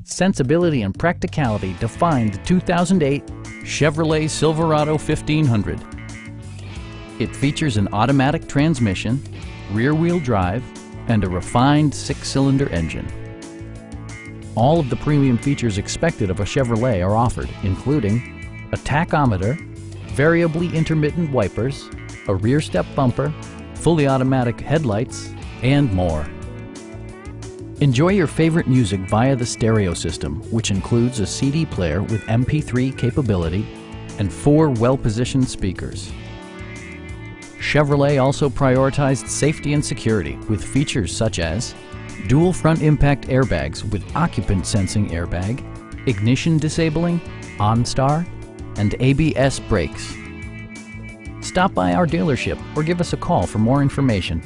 Sensibility and practicality define the 2008 Chevrolet Silverado 1500. It features an automatic transmission, rear-wheel drive, and a refined 6-cylinder engine. All of the premium features expected of a Chevrolet are offered, including a tachometer, variably intermittent wipers, a rear step bumper, fully automatic headlights, and more. Enjoy your favorite music via the stereo system, which includes a CD player with MP3 capability and 4 well-positioned speakers. Chevrolet also prioritized safety and security with features such as dual front impact airbags with occupant sensing airbag, ignition disabling, OnStar, and ABS brakes. Stop by our dealership or give us a call for more information.